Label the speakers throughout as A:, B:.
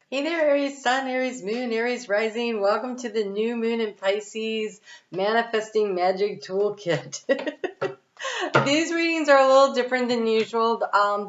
A: Hey there, Aries Sun, Aries Moon, Aries Rising. Welcome to the new moon in Pisces Manifesting Magic Toolkit. These readings are a little different than usual.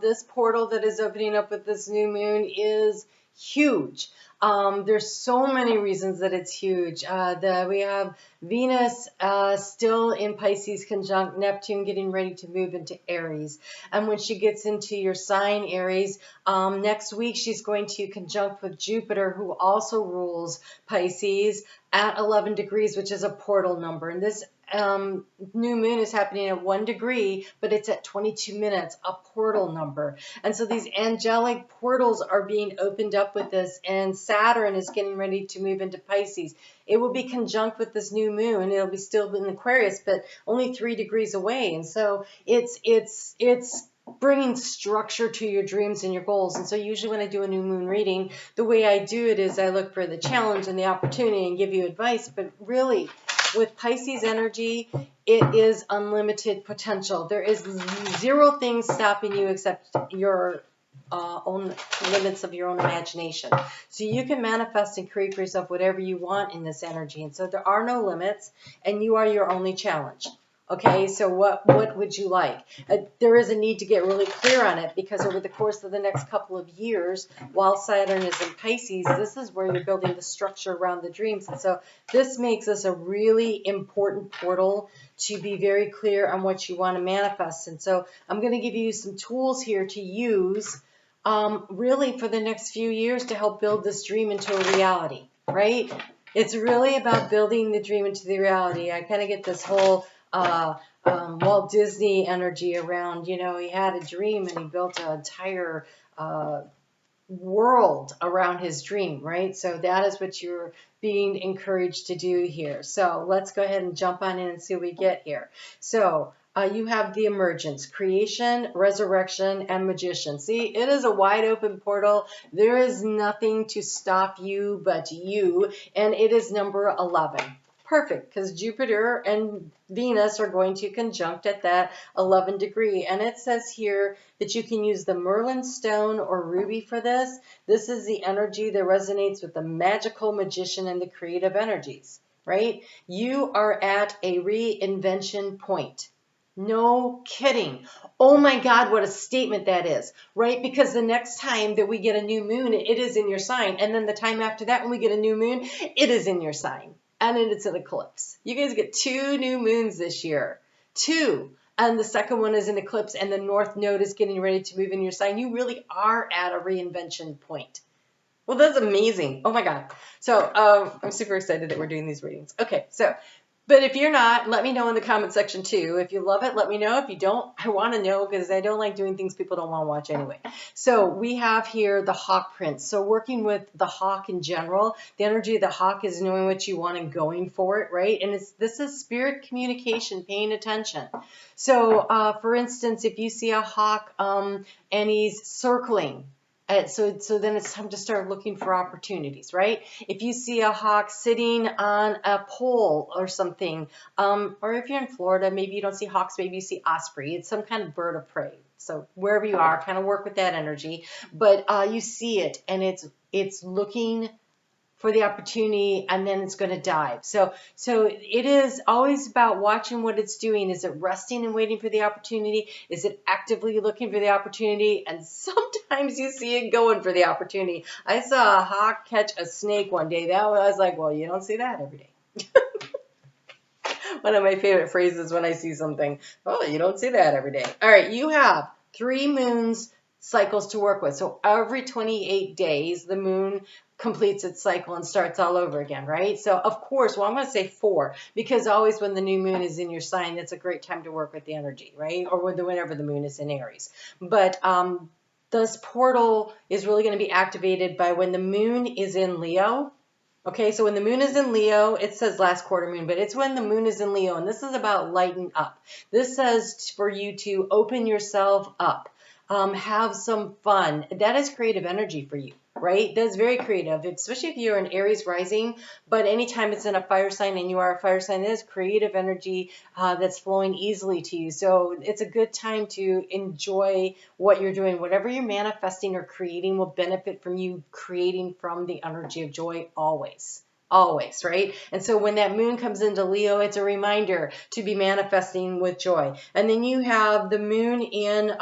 A: This portal that is opening up with this new moon is huge. There's so many reasons that it's huge. We have Venus still in Pisces conjunct Neptune, getting ready to move into Aries. And when she gets into your sign, Aries, next week she's going to conjunct with Jupiter, who also rules Pisces, at 11 degrees, which is a portal number. And this new moon is happening at 1 degree, but it's at 22 minutes, a portal number. And so these angelic portals are being opened up with this, and Saturn is getting ready to move into Pisces. It will be conjunct with this new moon. It'll be still in Aquarius, but only 3 degrees away. And so it's bringing structure to your dreams and your goals. And so usually when I do a new moon reading, the way I do it is I look for the challenge and the opportunity and give you advice. But really, with Pisces energy, it is unlimited potential. There is zero things stopping you except your own limits of your own imagination. So you can manifest and create for yourself whatever you want in this energy. And so there are no limits, and you are your only challenge. Okay, so what would you like? There is a need to get really clear on it, because over the course of the next couple of years, while Saturn is in Pisces, this is where you're building the structure around the dreams. And so this makes this a really important portal to be very clear on what you want to manifest. And so I'm going to give you some tools here to use really for the next few years to help build this dream into a reality, right? It's really about building the dream into the reality. I kind of get this whole Walt Disney energy around, he had a dream and he built an entire world around his dream, right? So that is what you're being encouraged to do here. So let's go ahead and jump on in and see what we get here. So you have the emergence, creation, resurrection, and magician. See, it is a wide open portal. There is nothing to stop you but you, and it is number 11. Perfect, because Jupiter and Venus are going to conjunct at that 11 degree. And it says here that you can use the Merlin stone or ruby for this. This is the energy that resonates with the magical magician and the creative energies, right? You are at a reinvention point. No kidding. Oh my God, what a statement that is, right? Because the next time that we get a new moon, it is in your sign. And then the time after that, when we get a new moon, it is in your sign. And then it's an eclipse. You guys get 2 new moons this year. 2. And the second one is an eclipse, and the North Node is getting ready to move in your sign. You really are at a reinvention point. Well, that's amazing. Oh my God. So I'm super excited that we're doing these readings. Okay, but if you're not, let me know in the comment section too. If you love it, let me know. If you don't, I want to know, because I don't like doing things people don't want to watch anyway. So we have here the Hawk Prince. So working with the hawk in general, the energy of the hawk is knowing what you want and going for it, right? And this is spirit communication, paying attention. So for instance, if you see a hawk and he's circling, so then it's time to start looking for opportunities, right? If you see a hawk sitting on a pole or something, or if you're in Florida, maybe you don't see hawks, maybe you see osprey. It's some kind of bird of prey. So wherever you are, kind of work with that energy. But you see it, and it's looking for the opportunity, and then it's going to dive. So it is always about watching what it's doing. Is it resting and waiting for the opportunity? Is it actively looking for the opportunity? And sometimes you see it going for the opportunity. I saw a hawk catch a snake one day. I was like, well, you don't see that every day. One of my favorite phrases when I see something. Oh, you don't see that every day. All right, you have 3 moons cycles to work with. So every 28 days, the moon completes its cycle and starts all over again, right? So of course, well, I'm going to say 4, because always when the new moon is in your sign, that's a great time to work with the energy, right? Or whenever the moon is in Aries. But this portal is really going to be activated by when the moon is in Leo. Okay, so when the moon is in Leo, it says last quarter moon, but it's when the moon is in Leo, and this is about lighten up. This says for you to open yourself up. have some fun. That is creative energy for you, right? That's very creative, especially if you're an Aries rising. But anytime it's in a fire sign and you are a fire sign, it is creative energy that's flowing easily to you. So it's a good time to enjoy what you're doing. Whatever you're manifesting or creating will benefit from you creating from the energy of joy always. Always, right? And so when that moon comes into Leo, it's a reminder to be manifesting with joy. And then you have the moon in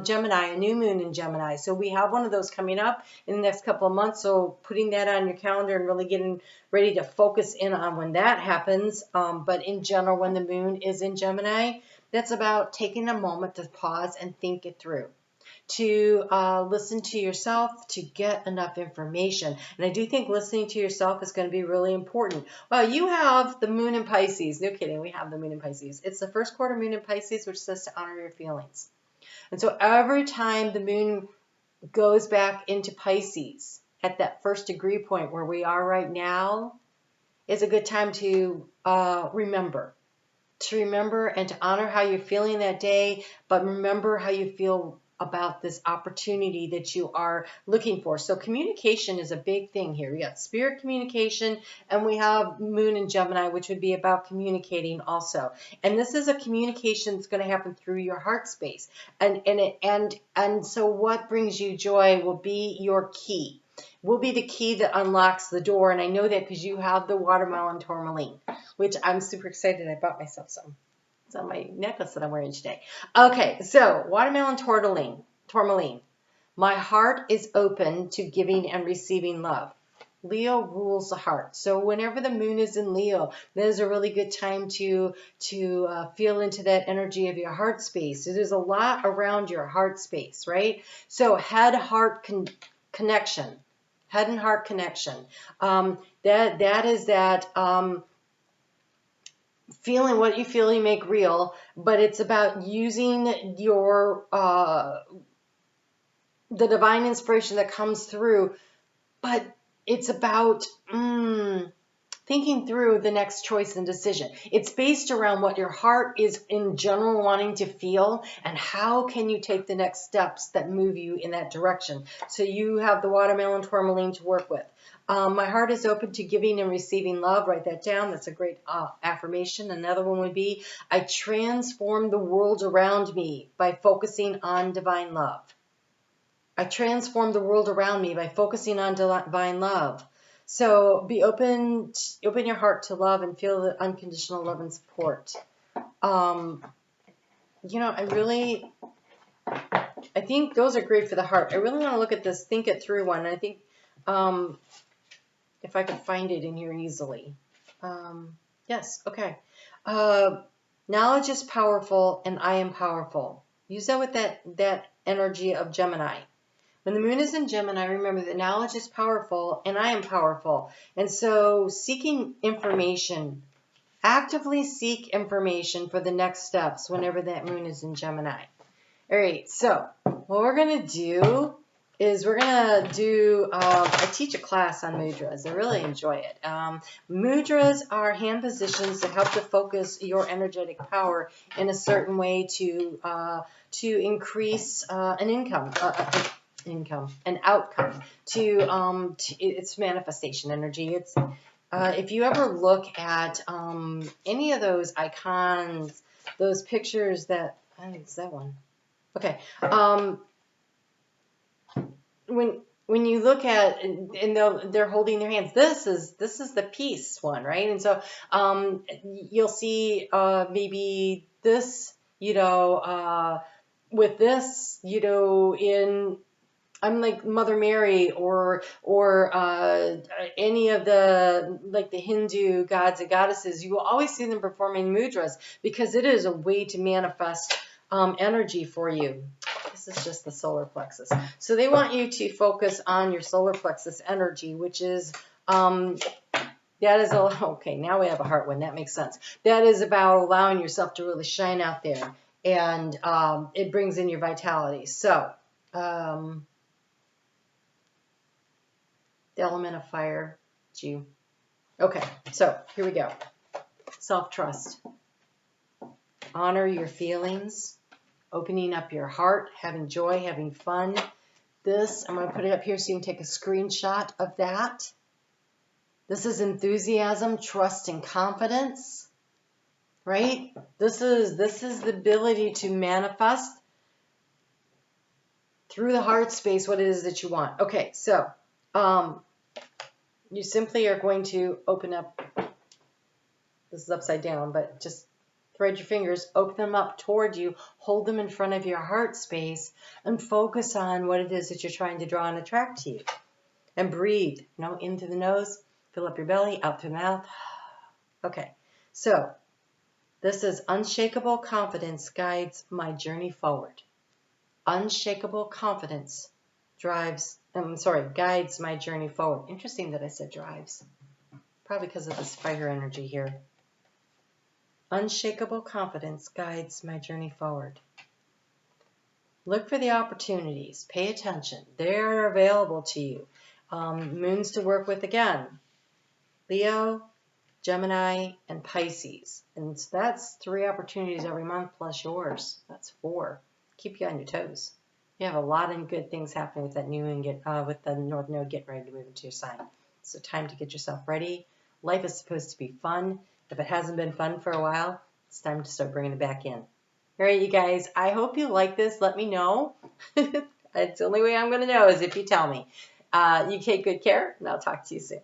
A: Gemini, a new moon in Gemini. So we have one of those coming up in the next couple of months. So putting that on your calendar and really getting ready to focus in on when that happens. But in general, when the moon is in Gemini, that's about taking a moment to pause and think it through, to listen to yourself, to get enough information. And I do think listening to yourself is going to be really important. Well, you have the moon in Pisces. No kidding, we have the moon in Pisces. It's the first quarter moon in Pisces, which says to honor your feelings. And so every time the moon goes back into Pisces at that first degree point where we are right now, is a good time to remember and to honor how you're feeling that day, but remember how you feel about this opportunity that you are looking for. So communication is a big thing here. We got spirit communication, and we have moon in Gemini, which would be about communicating also. And this is a communication that's going to happen through your heart space. And so what brings you joy will be your key. Will be the key that unlocks the door. And I know that because you have the watermelon tourmaline, which I'm super excited. I bought myself some. It's on my necklace that I'm wearing today. Okay, so watermelon tourmaline. My heart is open to giving and receiving love. Leo rules the heart. So whenever the moon is in Leo, that is a really good time to feel into that energy of your heart space. So there's a lot around your heart space, right? So head-heart connection. Head and heart connection. That is that feeling what you feel you make real, but it's about using your the divine inspiration that comes through, but it's about thinking through the next choice and decision. It's based around what your heart is in general wanting to feel, and how can you take the next steps that move you in that direction. So you have the watermelon tourmaline to work with. My heart is open to giving and receiving love. Write that down. That's a great affirmation. Another one would be, I transform the world around me by focusing on divine love. I transform the world around me by focusing on divine love. So be open your heart to love and feel the unconditional love and support. I think those are great for the heart. I really want to look at this, think it through one. And I think if I could find it in here easily. Yes, okay. Knowledge is powerful and I am powerful. Use that with that energy of Gemini. When the moon is in Gemini, remember that knowledge is powerful and I am powerful. And so seeking information, actively seek information for the next steps whenever that moon is in Gemini. All right, so what we're going to do is I teach a class on mudras. I really enjoy it. Mudras are hand positions that help to focus your energetic power in a certain way to increase an outcome, to it's manifestation energy. It's if you ever look at any of those icons, those pictures that, I think it's that one. Okay. When you look at, and they're holding their hands, this is the peace one, right? And so you'll see maybe this, with this, in, I'm like Mother Mary or any of the, like the Hindu gods and goddesses, you will always see them performing mudras because it is a way to manifest energy for you. This is just the solar plexus. So they want you to focus on your solar plexus energy, which is, okay, now we have a heart one. That makes sense. That is about allowing yourself to really shine out there, and it brings in your vitality. So, the element of fire, it's you. Okay, so here we go. Self-trust. Honor your feelings. opening up your heart, having joy, having fun. This, I'm going to put it up here so you can take a screenshot of that. This is enthusiasm, trust, and confidence, right? This is the ability to manifest through the heart space what it is that you want. Okay, so you simply are going to open up, this is upside down, but just thread your fingers, open them up toward you, hold them in front of your heart space, and focus on what it is that you're trying to draw and attract to you. And breathe, in through the nose, fill up your belly, out through the mouth. Okay, so this is unshakable confidence guides my journey forward. Unshakable confidence guides my journey forward. Interesting that I said drives. Probably because of this fire energy here. Unshakable confidence guides my journey forward. Look for the opportunities. Pay attention. They're available to you. Moons to work with again. Leo, Gemini, and Pisces. And so that's 3 opportunities every month plus yours. That's 4. Keep you on your toes. You have a lot of good things happening with that new and with the North Node getting ready to move into your sign. So time to get yourself ready. Life is supposed to be fun. If it hasn't been fun for a while, it's time to start bringing it back in. All right, you guys, I hope you like this. Let me know. It's the only way I'm going to know is if you tell me. You take good care, and I'll talk to you soon.